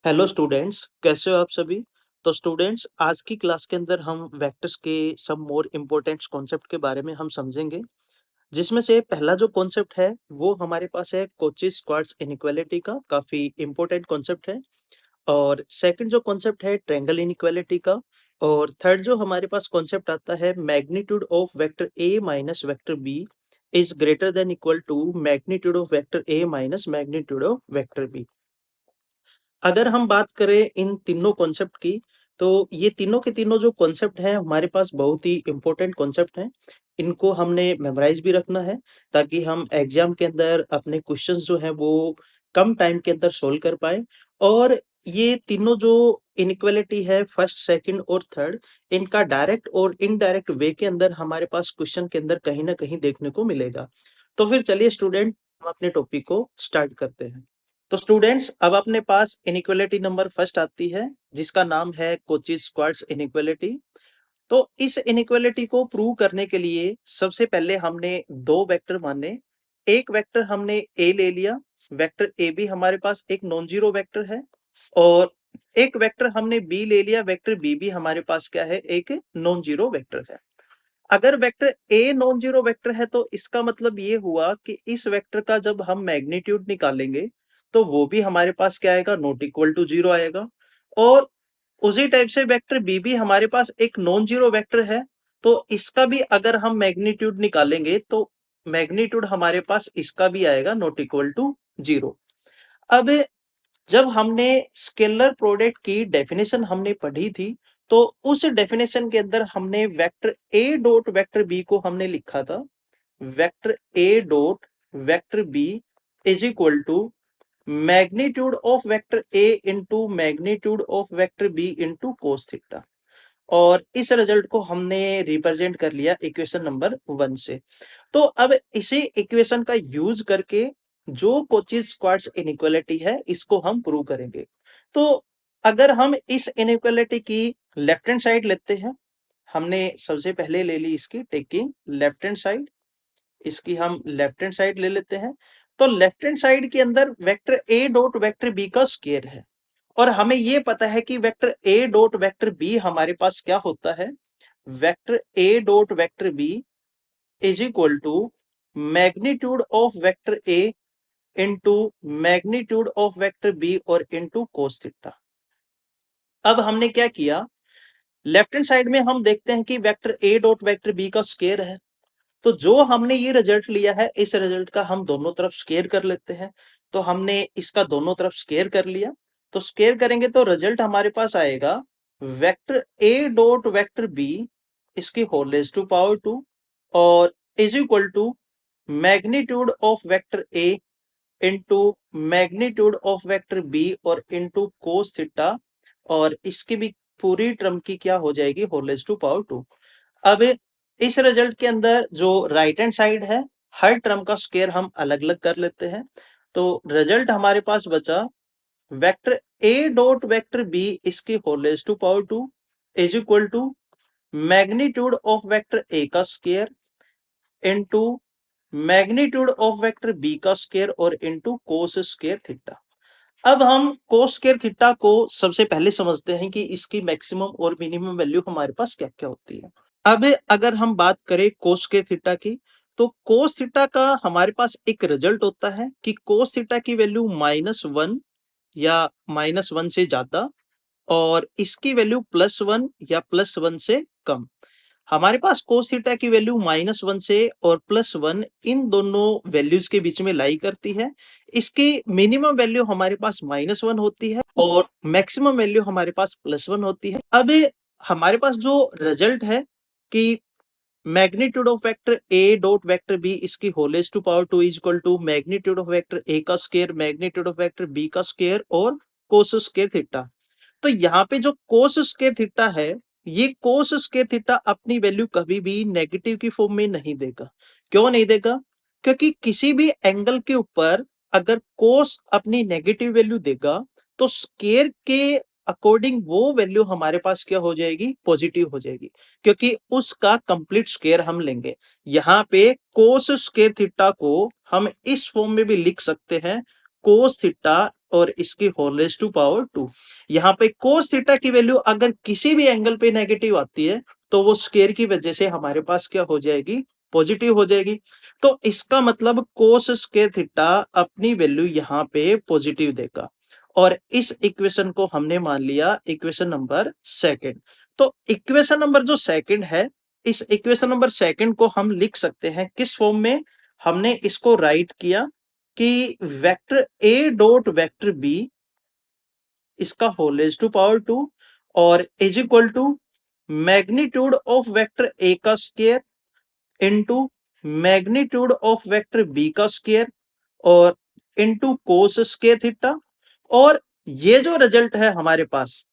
Hello students, कैसे हो आप सभी। तो स्टूडेंट्स, आज की क्लास के अंदर हम वेक्टर्स के सम मोर इम्पोर्टेंट कॉन्सेप्ट के बारे में हम समझेंगे। जिसमें से पहला जो कॉन्सेप्ट है वो हमारे पास है कोची-स्क्वार्ट्ज इनइक्वालिटी का, काफी इम्पोर्टेंट कॉन्सेप्ट है। और सेकंड जो कॉन्सेप्ट है ट्रायंगल इनइक्वालिटी का। और थर्ड जो हमारे पास कॉन्सेप्ट आता है magnitude of vector A minus vector B is greater than equal to magnitude of vector A minus magnitude of vector B. अगर हम बात करें इन तीनों कॉन्सेप्ट की, तो ये तीनों के तीनों जो कॉन्सेप्ट हैं हमारे पास बहुत ही इम्पोर्टेंट कॉन्सेप्ट हैं। इनको हमने मेमोराइज भी रखना है ताकि हम एग्जाम के अंदर अपने क्वेश्चंस जो हैं वो कम टाइम के अंदर सोल्व कर पाए। और ये तीनों जो इनइक्वालिटी है फर्स्ट, सेकंड और थर्ड, इनका डायरेक्ट और इनडायरेक्ट वे के अंदर हमारे पास क्वेश्चन के अंदर कहीं ना कहीं देखने को मिलेगा। तो फिर चलिए स्टूडेंट, हम अपने टॉपिक को स्टार्ट करते हैं। तो स्टूडेंट्स, अब अपने पास इनइक्वालिटी नंबर फर्स्ट आती है जिसका नाम है कोची-स्क्वार्ट्ज इनइक्वालिटी। तो इस इनइक्वालिटी को प्रूव करने के लिए सबसे पहले हमने दो वेक्टर माने। एक वेक्टर हमने ए ले लिया, वेक्टर ए भी हमारे पास एक नॉन जीरो वेक्टर है। और एक वेक्टर हमने बी ले लिया, वेक्टर बी भी हमारे पास क्या है, एक नॉन जीरो वेक्टर है। अगर vector a non zero vector है तो इसका मतलब ये हुआ कि इस वेक्टर का जब हम मैग्नीट्यूड निकालेंगे तो वो भी हमारे पास क्या आएगा, नॉट इक्वल टू जीरो आएगा। और उसी टाइप से वेक्टर बी भी हमारे पास एक नॉन जीरो वेक्टर है, तो इसका भी अगर हम मैग्नीट्यूड निकालेंगे तो मैग्नीट्यूड हमारे पास इसका भी आएगा नॉट इक्वल टू जीरो। अब जब हमने स्केलर प्रोडक्ट की डेफिनेशन हमने पढ़ी थी, तो उस डेफिनेशन के अंदर हमने vector A dot vector B को हमने लिखा था vector A dot vector B is equal to magnitude of vector A into magnitude of vector B into cos theta. और इस रिजल्ट को हमने रिप्रेजेंट कर लिया इक्वेशन नंबर 1 से। तो अब इसी इक्वेशन का यूज करके जो कोची-स्क्वार्ट्ज इनइक्वालिटी है इसको हम प्रूव करेंगे। तो अगर हम इस इनइक्वालिटी की लेफ्ट हैंड साइड लेते हैं, हमने सबसे पहले ले ली इसकी टेकिंग लेफ्ट हैंड साइड, इसकी हम लेफ्ट हैंड साइड ले लेते हैं। तो लेफ्ट हैंड साइड के अंदर vector A dot vector B का स्क्वायर है। और हमें ये पता है कि vector A dot vector B हमारे पास क्या होता है, vector A dot vector B is equal to magnitude of vector A into magnitude of vector B और इंटू कोस थीटा। अब हमने क्या किया, लेफ्ट हैंड साइड में हम देखते हैं कि vector A dot vector B का स्क्वायर है। तो जो हमने ये रिजल्ट लिया है इस रिजल्ट का हम दोनों तरफ स्क्वायर कर लेते हैं। तो हमने इसका दोनों तरफ स्क्वायर कर लिया। तो स्क्वायर करेंगे तो रिजल्ट हमारे पास आएगा vector A dot vector B इसकी होल रेज़ टू पावर 2 और is equal to magnitude of vector A into magnitude of vector B और इंटू कोस थीटा। और इसकी भी पूरी टर्म की क्या हो जाएगी, होल रेज़ टू पावर 2। अब इस रिजल्ट के अंदर जो राइट हैंड साइड है, हर टर्म का स्क्वायर हम अलग अलग कर लेते हैं। तो रिजल्ट हमारे पास बचा vector A dot vector B इसकी whole raise to power 2 is equal to magnitude of vector A का square into magnitude of vector B का स्क्वायर और इंटू कोस स्क्वायर थीटा। अब हम कोस स्क्वायर थीटा को सबसे पहले समझते हैं कि इसकी मैक्सिमम और मिनिमम वैल्यू हमारे पास क्या क्या होती है। अब अगर हम बात करें कोस स्क्वायर थीटा की, तो कोस थीटा का हमारे पास एक रिजल्ट होता है कि कोस थीटा की वैल्यू -1 या -1 से ज्यादा और इसकी वैल्यू +1 या +1 से कम। हमारे पास कोस थीटा की वैल्यू -1 से और +1 इन दोनों वैल्यूज के बीच में लाई करती है। इसकी मिनिमम वैल्यू हमारे पास -1 होती है और मैक्सिमम वैल्यू हमारे पास +1 होती है। अब हमारे पास जो रिजल्ट है कि magnitude of vector A dot vector B इसकी whole raise to power 2 is equal to magnitude of vector A का square magnitude of vector B का स्क्वायर और कोस स्क्वायर थीटा। तो यहाँ पे जो कोस स्क्वायर थीटा है, ये कोस स्क्वायर थीटा अपनी वैल्यू कभी भी नेगेटिव की फॉर्म में नहीं देगा। क्यों नहीं देगा? क्योंकि किसी भी एंगल के ऊपर अगर कोस अपनी नेगेटिव वैल्यू देगा तो स्क्वायर के अकॉर्डिंग वो वैल्यू हमारे पास क्या हो जाएगी, पॉजिटिव हो जाएगी, क्योंकि उसका कंप्लीट स्क्वायर हम लेंगे। यहाँ पे कोस स्क्वायर थीटा को हम इस फॉर्म में भी लिख सकते हैं, कोस थीटा और इसकी होल रेज टू पावर 2। यहाँ पे cos थीटा की वैल्यू अगर किसी भी एंगल पे नेगेटिव आती है तो वो स्केयर की वजह से हमारे पास क्या हो जाएगी, पॉजिटिव हो जाएगी। तो इसका मतलब cos स्केयर थीटा अपनी वैल्यू यहाँ पे पॉजिटिव देगा और इस इक्वेशन को हमने मान लिया इक्वेशन नंबर सेकंड। तो इक्वेशन नंबर जो सेकंड है, इस इक्वेशन नंबर सेकंड को हम लिख सकते हैं किस फॉर्म में, हमने इसको राइट किया कि vector A dot vector B इसका होल रेज टू पावर 2 और is equal to magnitude of vector A का square into magnitude of vector B का स्क्वायर और इनटू कोस स्क्वायर थीटा। और ये जो रिजल्ट है हमारे पास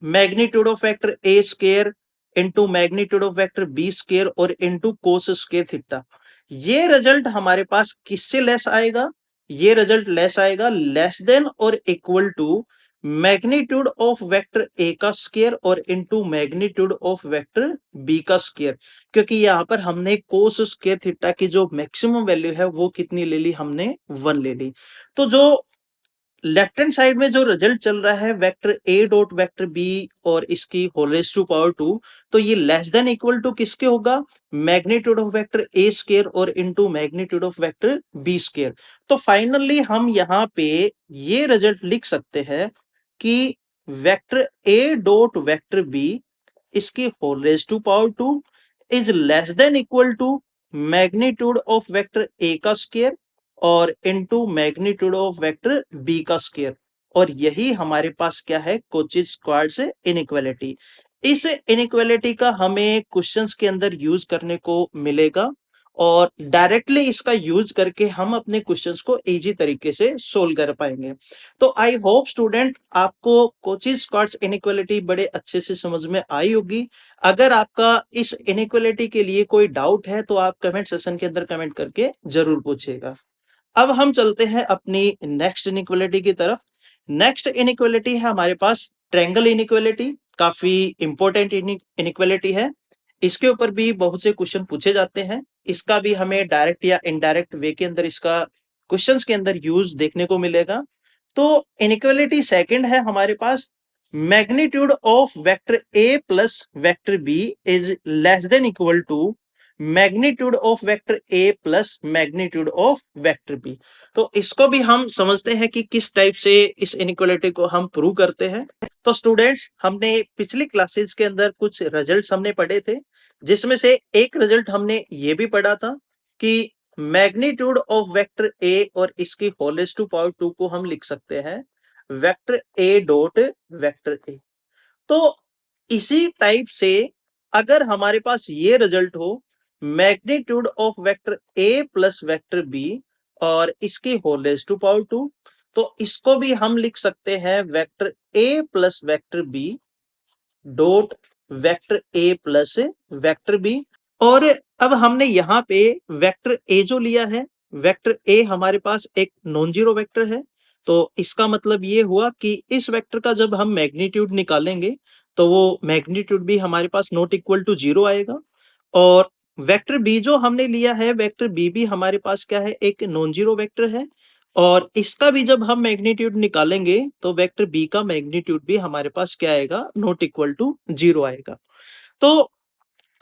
magnitude of vector A square into magnitude of vector B square और इनटू कोस स्क्वायर थीटा, ये रिजल्ट हमारे पास किससे लेस आएगा, ये रिजल्ट लेस आएगा लेस देन और equal to magnitude of vector A का स्क्वायर और into magnitude of vector B का स्क्वायर। क्योंकि यहाँ पर हमने कोस स्क्वायर थीटा की जो मैक्सिमम वैल्यू है वो कितनी ले ली, हमने 1 ले ली। तो जो लेफ्ट हैंड साइड में जो रिजल्ट चल रहा है vector A dot vector B और इसकी होल रेज टू पावर 2, तो ये लेस देन इक्वल टू किसके होगा, magnitude of vector A square और into magnitude of vector B square. तो फाइनली हम यहाँ पे ये रिजल्ट लिख सकते हैं कि vector A dot vector B इसकी whole raise to power 2 is less than equal to magnitude of vector A का स्क्वायर और into magnitude of vector B का स्क्वायर। और यही हमारे पास क्या है, कोची स्क्वायर्ड इनइक्वालिटी। इस इनइक्वालिटी का हमें क्वेश्चंस के अंदर यूज करने को मिलेगा और डायरेक्टली इसका यूज करके हम अपने क्वेश्चंस को इजी तरीके से सोल्व कर पाएंगे। तो आई होप स्टूडेंट आपको कोची स्क्वायर्ड इनइक्वालिटी बड़े अच्छे से समझ में आई होगी। अगर आपका इस इनइक्वालिटी के लिए कोई डाउट है तो आप कमेंट सेशन के अंदर कमेंट करके जरूर पूछिएगा। अब हम चलते हैं अपनी नेक्स्ट इनइक्वालिटी की तरफ। नेक्स्ट इनइक्वालिटी है हमारे पास ट्रायंगल इनइक्वालिटी, काफी इंपॉर्टेंट इनइक्वालिटी है। इसके ऊपर भी बहुत से क्वेश्चन पूछे जाते हैं। इसका भी हमें डायरेक्ट या इनडायरेक्ट वे के अंदर इसका क्वेश्चंस के अंदर यूज देखने को मिलेगा। तो इनइक्वालिटी सेकंड है हमारे पास magnitude of vector A plus vector B is less than equal to magnitude of vector A plus magnitude of vector B. तो इसको भी हम समझते हैं कि किस टाइप से इस इनइक्वालिटी को हम प्रूव करते हैं। तो स्टूडेंट्स हमने पिछली क्लासेस के अंदर कुछ रिजल्ट्स हमने पढ़े थे, जिसमें से एक रिजल्ट हमने ये भी पढ़ा था कि मैग्नीट्यूड ऑफ वेक्टर ए और इसकी होल रेज़ टू पावर 2 को हम लिख सकते हैं vector A dot vector A. तो इसी टाइप से अगर हमारे पास ये रिजल्ट हो magnitude of vector A plus vector B और इसकी होल रेज़ टू पावर 2, तो इसको भी हम लिख सकते हैं vector A plus vector B dot vector A plus vector B. और अब हमने यहाँ पे वेक्टर ए जो लिया है, वेक्टर ए हमारे पास एक नॉन जीरो वेक्टर है। तो इसका मतलब ये हुआ कि इस वेक्टर का जब हम मैग्नीट्यूड निकालेंगे तो वो मैग्नीट्यूड भी हमारे पास नॉट इक्वल टू जीरो आएगा। और वेक्टर बी जो हमने लिया है, वेक्टर बी भी हमारे पास क्या है, एक नॉन जीरो वेक्टर है और इसका भी जब हम मैग्नीट्यूड निकालेंगे तो वेक्टर बी का मैग्नीट्यूड भी हमारे पास क्या आएगा, नॉट इक्वल टू जीरो आएगा। तो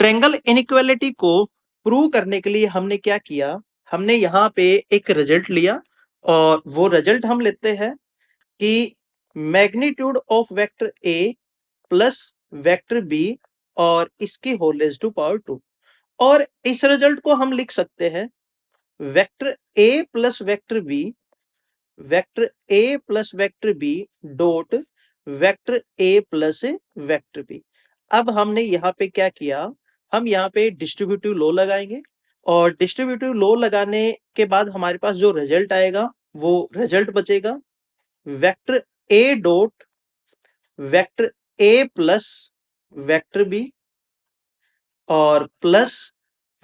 ट्रायंगल इनइक्वालिटी को प्रूव करने के लिए हमने क्या किया, हमने यहाँ पे एक रिजल्ट लिया और वो रिजल्ट हम लेते हैं कि magnitude of vector A plus vector B और इसकी होल रेज़ टू पावर 2। और इस रिजल्ट को हम लिख सकते हैं vector A plus vector B, vector A plus vector B dot vector A plus vector B. अब हमने यहाँ पे क्या किया, हम यहाँ पे डिस्ट्रीब्यूटिव लॉ लगाएंगे और डिस्ट्रीब्यूटिव लॉ लगाने के बाद हमारे पास जो रिजल्ट आएगा वो रिजल्ट बचेगा vector A dot vector A plus vector B और plus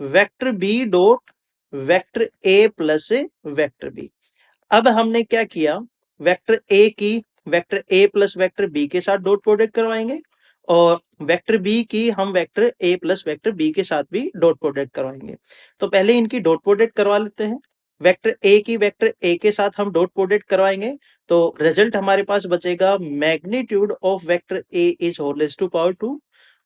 vector B dot vector A plus vector B. अब हमने क्या किया, वेक्टर ए की vector A plus vector B के साथ डॉट प्रोडक्ट करवाएंगे और वेक्टर बी की हम vector A plus vector B के साथ भी डॉट प्रोडक्ट करवाएंगे। तो पहले इनकी डॉट प्रोडक्ट करवा लेते हैं। वेक्टर ए की वेक्टर ए के साथ हम डॉट प्रोडक्ट करवाएंगे तो रिजल्ट हमारे पास बचेगा magnitude of vector A is whole raise to power 2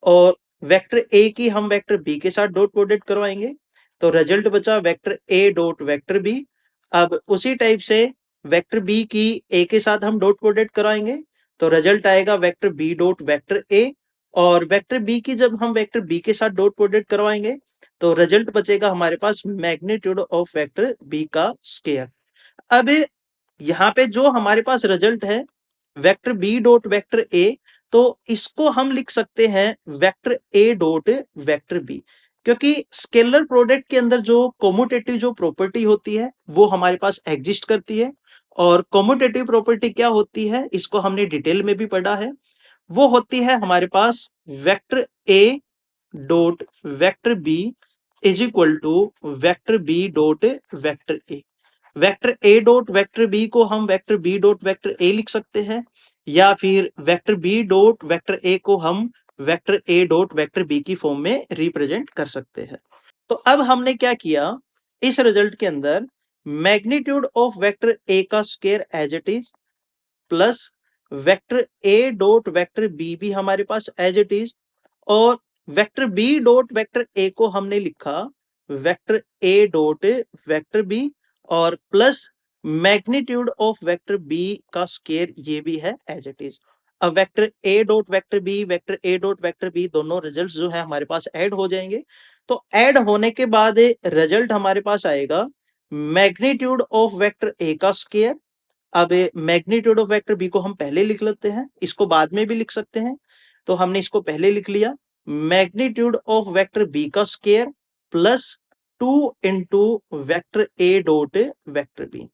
और वेक्टर ए की हम वेक्टर बी के साथ डॉट प्रोडक्ट करवाएंगे तो रिजल्ट बचा vector A dot vector B. अब उसी टाइप से वेक्टर बी की ए के साथ हम डॉट प्रोडक्ट कराएंगे तो रिजल्ट आएगा vector B dot vector A और वेक्टर बी की जब हम वेक्टर बी के साथ डॉट प्रोडक्ट करवाएंगे तो रिजल्ट बचेगा हमारे पास मैग्नीट्यूड ऑफ वेक्टर बी का स्क्वायर। अब यहाँ पे जो हमारे पास रिजल्ट है vector B dot vector A तो इसको हम लिख सकते हैं vector A dot vector B क्योंकि स्केलर प्रोडक्ट के अंदर जो कॉम्यूटेटिव जो प्रॉपर्टी होती है वो हमारे पास एग्जिस्ट करती है और कॉम्यूटेटिव प्रॉपर्टी क्या होती है इसको हमने डिटेल में भी पढ़ा है। वो होती है हमारे पास vector A dot vector B is equal to vector B dot vector A. Vector A dot vector B को हम vector B dot vector A लिख सकते हैं या फिर vector B dot vector A को हम vector A dot vector B की फॉर्म में रिप्रेजेंट कर सकते हैं। तो अब हमने क्या किया इस रिजल्ट के अंदर मैग्नीट्यूड ऑफ वेक्टर ए का square as it is plus vector A dot vector B भी हमारे पास एज इट इज और vector B dot vector A को हमने लिखा vector A dot vector B और plus magnitude of vector B का स्क्वायर ये भी है एज इट इज। अब vector A dot vector B vector A dot vector B दोनों रिजल्ट्स जो है हमारे पास ऐड हो जाएंगे तो ऐड होने के बाद रिजल्ट हमारे पास आएगा मैग्नीट्यूड ऑफ वेक्टर ए का स्क्वायर। अब मैग्नीट्यूड ऑफ वेक्टर बी को हम पहले लिख लेते हैं इसको बाद में भी लिख सकते हैं तो हमने इसको पहले लिख लिया मैग्नीट्यूड ऑफ वेक्टर बी का square plus 2 into vector A dot vector B.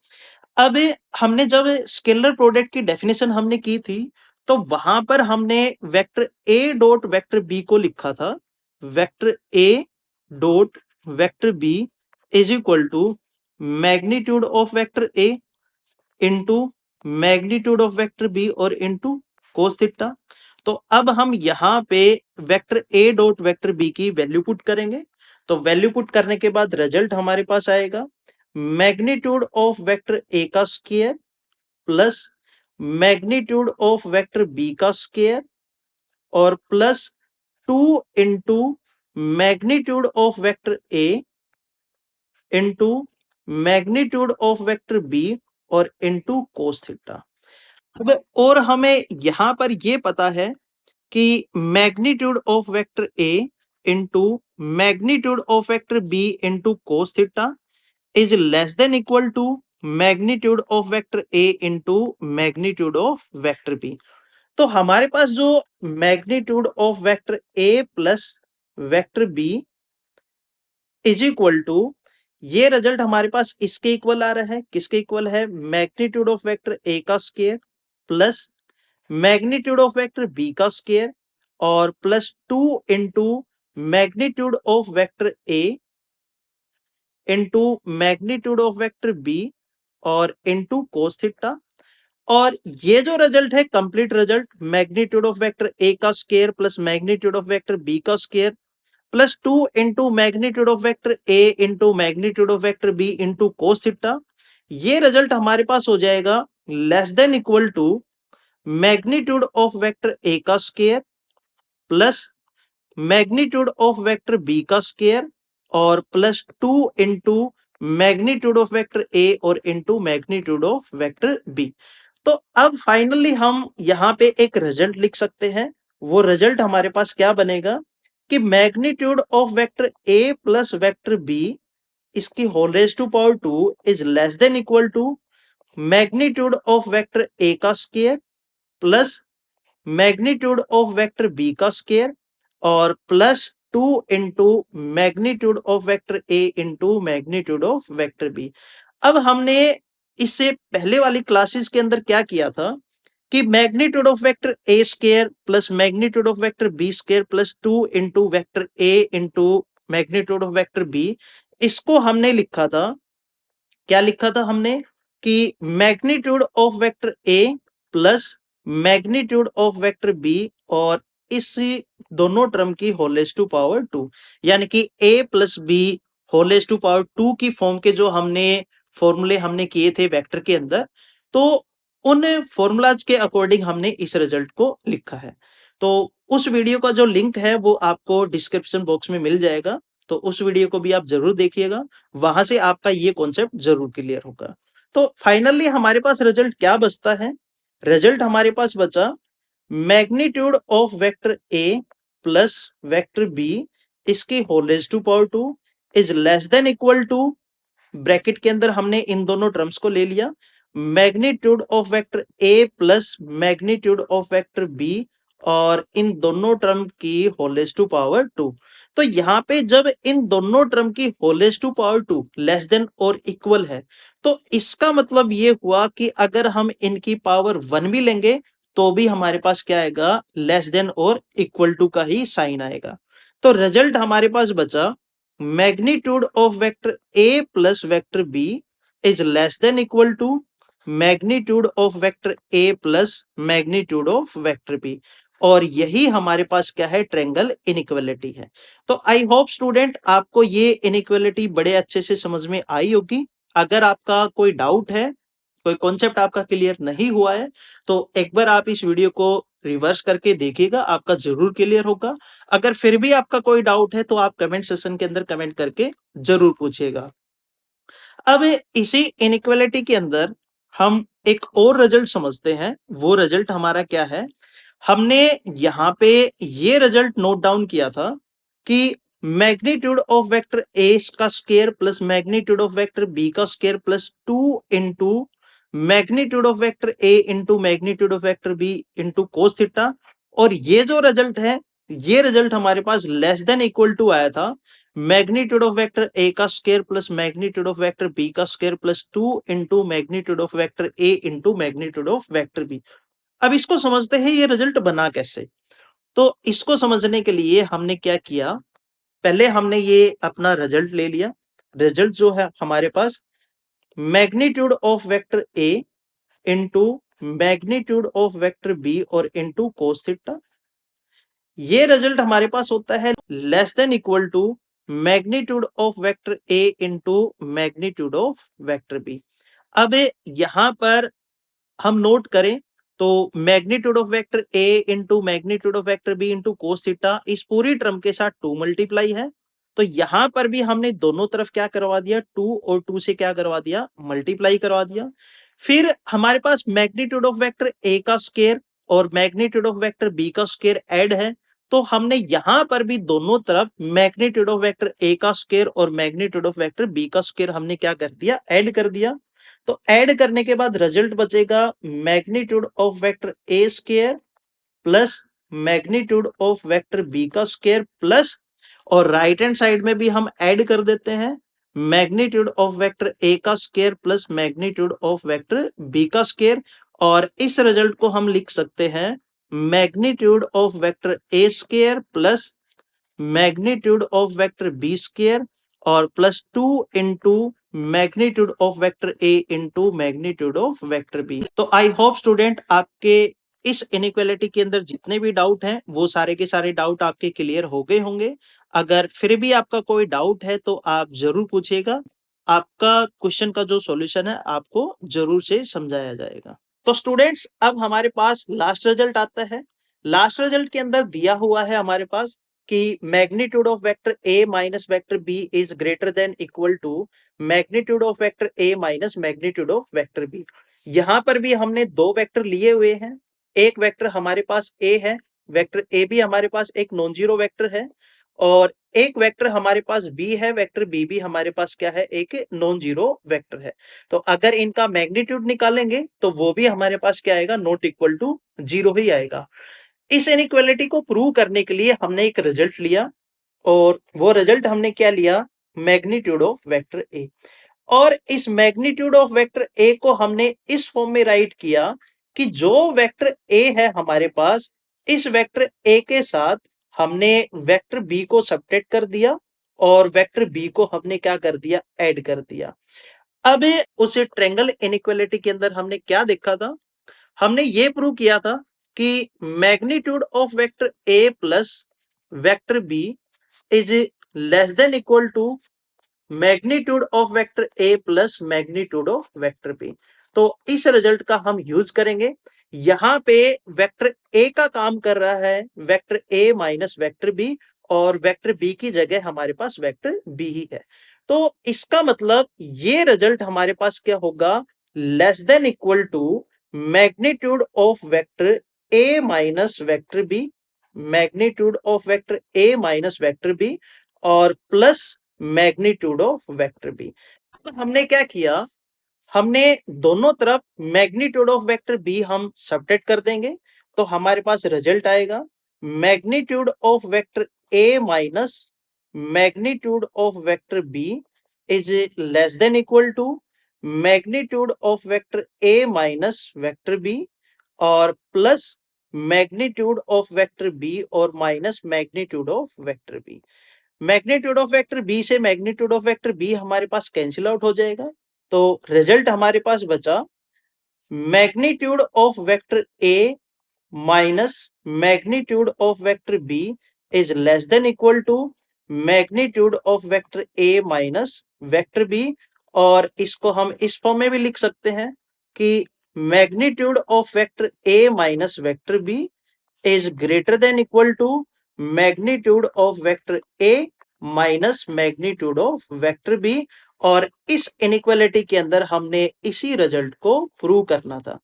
अब हमने जब स्केलर प्रोडक्ट की डेफिनेशन हमने की थी तो वहां पर हमने vector A dot vector B को लिखा था vector A dot vector B is equal to magnitude of vector A into magnitude of vector B और इंटू कोस थीटा। तो अब हम यहाँ पे vector A dot vector B की वैल्यू पुट करेंगे तो वैल्यू पुट करने के बाद रिजल्ट हमारे पास आएगा मैग्नीट्यूड ऑफ वेक्टर ए का square plus magnitude of vector B का स्क्वायर और plus 2 into magnitude of vector A into magnitude of vector B और इंटू कोस थीटा। और हमें यहां पर ये पता है कि magnitude of vector A into magnitude of vector B into cos theta is less than equal to magnitude of vector A into magnitude of vector B. तो हमारे पास जो magnitude of vector A plus vector B is equal to ये result हमारे पास इसके equal आ रहा है किसके इक्वल है मैग्नीट्यूड ऑफ वेक्टर ए का square plus magnitude of vector B का स्क्वायर और plus 2 into magnitude of vector A into magnitude of vector B और इंटू कोस थीटा। और ये जो रिजल्ट है complete result magnitude of vector A का square plus magnitude of vector B का square plus 2 into magnitude of vector A into magnitude of vector B into cos theta ये result हमारे पास हो जाएगा less than equal to magnitude of vector A का square plus magnitude of vector B का square और plus 2 into magnitude of vector A और into magnitude of vector B. तो अब फाइनली हम यहाँ पे एक रिजल्ट लिख सकते हैं वो रिजल्ट हमारे पास क्या बनेगा कि magnitude of vector A plus vector B इसकी whole raise to power 2 is less than equal to magnitude of vector A का square plus magnitude of vector B का स्क्वायर और plus 2 into magnitude of vector A into magnitude of vector B. अब हमने इससे पहले वाली classes के अंदर क्या किया था कि magnitude of vector A square plus magnitude of vector B square plus 2 into vector A into magnitude of vector B इसको हमने लिखा था क्या लिखा था हमने कि magnitude of vector A plus magnitude of vector B और इस दोनों टर्म की होल रेज टू पावर 2 यानी कि a plus B whole raise to power 2 की फॉर्म के जो हमने फॉर्मूले हमने किए थे वेक्टर के अंदर, तो उन फॉर्मूलाज के अकॉर्डिंग हमने इस रिजल्ट को लिखा है। तो उस वीडियो का जो लिंक है वो आपको डिस्क्रिप्शन बॉक्स में मिल जाएगा, तो उस वीडियो को भी आप जरूर देखिएगा, वहां से आपका ये कॉन्सेप्ट जरूर क्लियर होगा। तो फाइनली हमारे पास रिजल्ट क्या बचता है? रिजल्ट हमारे पास बचा magnitude of vector A plus vector B इसकी whole raise to power 2 is less than equal to, bracket के अंदर हमने इन दोनों टर्म्स को ले लिया, magnitude of vector A plus magnitude of vector B, और इन दोनों टर्म की होल रेज टू पावर 2। तो यहाँ पे जब इन दोनों टर्म की whole raise to power 2 less than और इक्वल है, तो इसका मतलब ये हुआ कि अगर हम इनकी पावर 1 भी लेंगे तो भी हमारे पास क्या आएगा, लेस देन और इक्वल टू का ही साइन आएगा। तो रिजल्ट हमारे पास बचा magnitude of vector A plus vector B is less than equal to magnitude of vector A plus magnitude of vector B, और यही हमारे पास क्या है, ट्रायंगल इनइक्वालिटी है। तो आई होप स्टूडेंट आपको ये इनइक्वालिटी बड़े अच्छे से समझ में आई होगी। अगर आपका कोई डाउट है, कोई कॉन्सेप्ट आपका क्लियर नहीं हुआ है, तो एक बार आप इस वीडियो को रिवर्स करके देखिएगा, आपका जरूर क्लियर होगा। अगर फिर भी आपका कोई डाउट है तो आप कमेंट सेशन के अंदर कमेंट करके जरूर पूछिएगा। अब इसी इनइक्वालिटी के अंदर हम एक और रिजल्ट समझते हैं। वो रिजल्ट हमारा क्या है, हमने यहां पे ये रिजल्ट नोट डाउन किया था कि मैग्नीट्यूड ऑफ वेक्टर ए का square plus magnitude of vector B का square plus 2 into magnitude of vector A into magnitude of vector B into cos theta, और ये जो रिजल्ट है, ये रिजल्ट हमारे पास लेस देन इक्वल टू आया था मैग्नीट्यूड ऑफ वेक्टर ए का square plus magnitude of vector B का square plus 2 into magnitude of vector A into magnitude of vector B. अब इसको समझते हैं ये रिजल्ट बना कैसे। तो इसको समझने के लिए हमने क्या किया, पहले हमने ये अपना रिजल्ट ले लिया। रिजल्ट जो है हमारे पास magnitude of vector A into magnitude of vector B और इंटू कोस थीटा, ये रिजल्ट हमारे पास होता है less than equal to magnitude of vector A into magnitude of vector B. अब यहां पर हम नोट करें तो magnitude of vector A into magnitude of vector B into cos theta इस पूरी टर्म के साथ 2 मल्टीप्लाई है, तो यहां पर भी हमने दोनों तरफ क्या करवा दिया, 2 और 2 से क्या करवा दिया, मल्टीप्लाई करवा दिया। फिर हमारे पास मैग्नीट्यूड ऑफ वेक्टर ए का स्क्वायर और मैग्नीट्यूड ऑफ वेक्टर बी का स्क्वायर ऐड है, तो हमने यहां पर भी दोनों तरफ मैग्नीट्यूड ऑफ वेक्टर ए का स्क्वायर और मैग्नीट्यूड ऑफ वेक्टर बी का स्क्वायर हमने क्या कर दिया, ऐड कर दिया। तो ऐड करने के बाद रिजल्ट बचेगा magnitude of vector A square plus magnitude of vector B का स्क्वायर प्लस, और राइट हैंड साइड में भी हम ऐड कर देते हैं मैग्नीट्यूड ऑफ वेक्टर ए का square plus magnitude of vector B का स्क्वायर, और इस रिजल्ट को हम लिख सकते हैं magnitude of vector A square plus magnitude of vector B square और plus 2 into magnitude of vector A into magnitude of vector B. तो आई होप स्टूडेंट आपके इस इनइक्वालिटी के अंदर जितने भी डाउट हैं वो सारे के सारे डाउट आपके क्लियर हो गए होंगे। अगर फिर भी आपका कोई डाउट है तो आप जरूर पूछिएगा, आपका क्वेश्चन का जो सॉल्यूशन है आपको जरूर से समझाया जाएगा। तो स्टूडेंट्स अब हमारे पास लास्ट रिजल्ट आता है। लास्ट रिजल्ट के अंदर दिया हुआ है हमारे पास कि magnitude of vector A minus vector B is greater than equal to magnitude of vector A minus magnitude of vector B. यहां पर भी हमने दो वेक्टर लिए हुए हैं, एक वेक्टर हमारे पास ए है, वेक्टर ए भी हमारे पास एक नॉन जीरो वेक्टर है, और एक वेक्टर हमारे पास बी है, वेक्टर बी भी हमारे पास क्या है, एक नॉन जीरो वेक्टर है। तो अगर इनका मैग्नीट्यूड निकालेंगे तो वो भी हमारे पास क्या आएगा, नॉट इक्वल टू जीरो ही आएगा। इस इनइक्वालिटी को प्रूव करने के लिए हमने एक रिजल्ट लिया, और वो रिजल्ट हमने क्या लिया, मैग्नीट्यूड ऑफ वेक्टर ए। और इस मैग्नीट्यूड ऑफ वेक्टर ए को हमने इस फॉर्म में राइट किया कि जो वेक्टर ए है हमारे पास, इस वेक्टर ए के साथ हमने वेक्टर बी को सब्ट्रैक्ट कर दिया और वेक्टर बी को हमने क्या कर दिया, ऐड कर दिया। अब उस ट्रायंगल इनइक्वालिटी के अंदर हमने क्या देखा था, हमने ये प्रूव किया था कि magnitude of vector A plus vector B is less than equal to magnitude of vector A plus magnitude of vector B. तो इस रिजल्ट का हम यूज करेंगे। यहाँ पे वेक्टर ए का काम कर रहा है vector A minus vector B, और वेक्टर बी की जगह हमारे पास वेक्टर बी ही है। तो इसका मतलब ये रिजल्ट हमारे पास क्या होगा, less than equal to magnitude of vector A minus vector B, magnitude of vector A minus vector B और plus magnitude of vector B. तो हमने क्या किया, हमने दोनों तरफ मैग्नीट्यूड ऑफ वेक्टर बी हम सबट्रैक्ट कर देंगे, तो हमारे पास रिजल्ट आएगा magnitude of vector A minus magnitude of vector B is less than equal to magnitude of vector A minus vector B और plus magnitude of vector B और minus magnitude of vector B. Magnitude of vector B से magnitude of vector B हमारे पास cancel out हो जाएगा, तो result हमारे पास बचा magnitude of vector A minus magnitude of vector B is less than equal to magnitude of vector A minus vector B. और इसको हम इस फॉर्म में भी लिख सकते हैं कि magnitude of vector A minus vector B is greater than equal to magnitude of vector A minus magnitude of vector B. और इस इनइक्वालिटी के अंदर हमने इसी रिजल्ट को प्रूव करना था।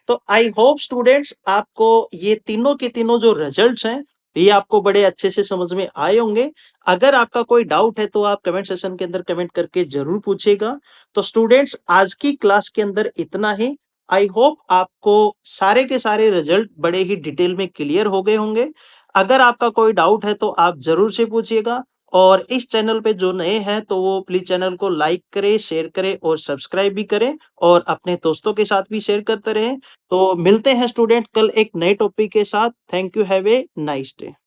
तो आई होप स्टूडेंट्स आपको ये तीनों के तीनों जो रिजल्ट्स हैं ये आपको बड़े अच्छे से समझ में आए होंगे। अगर आपका कोई डाउट है तो आप कमेंट सेशन के अंदर कमेंट करके जरूर पूछिएगा। तो स्टूडेंट्स आज की क्लास के अंदर इतना ही। आई होप आपको सारे के सारे रिजल्ट बड़े ही डिटेल में क्लियर हो गए होंगे। अगर आपका कोई डाउट है तो आप जरूर से पूछिएगा। और इस चैनल पे जो नए हैं तो वो प्लीज चैनल को लाइक करें, शेयर करें और सब्सक्राइब भी करें और अपने दोस्तों के साथ भी शेयर करते रहें। तो मिलते हैं स्टूडेंट कल एक नए टॉपिक के साथ। Thank you, have a nice day.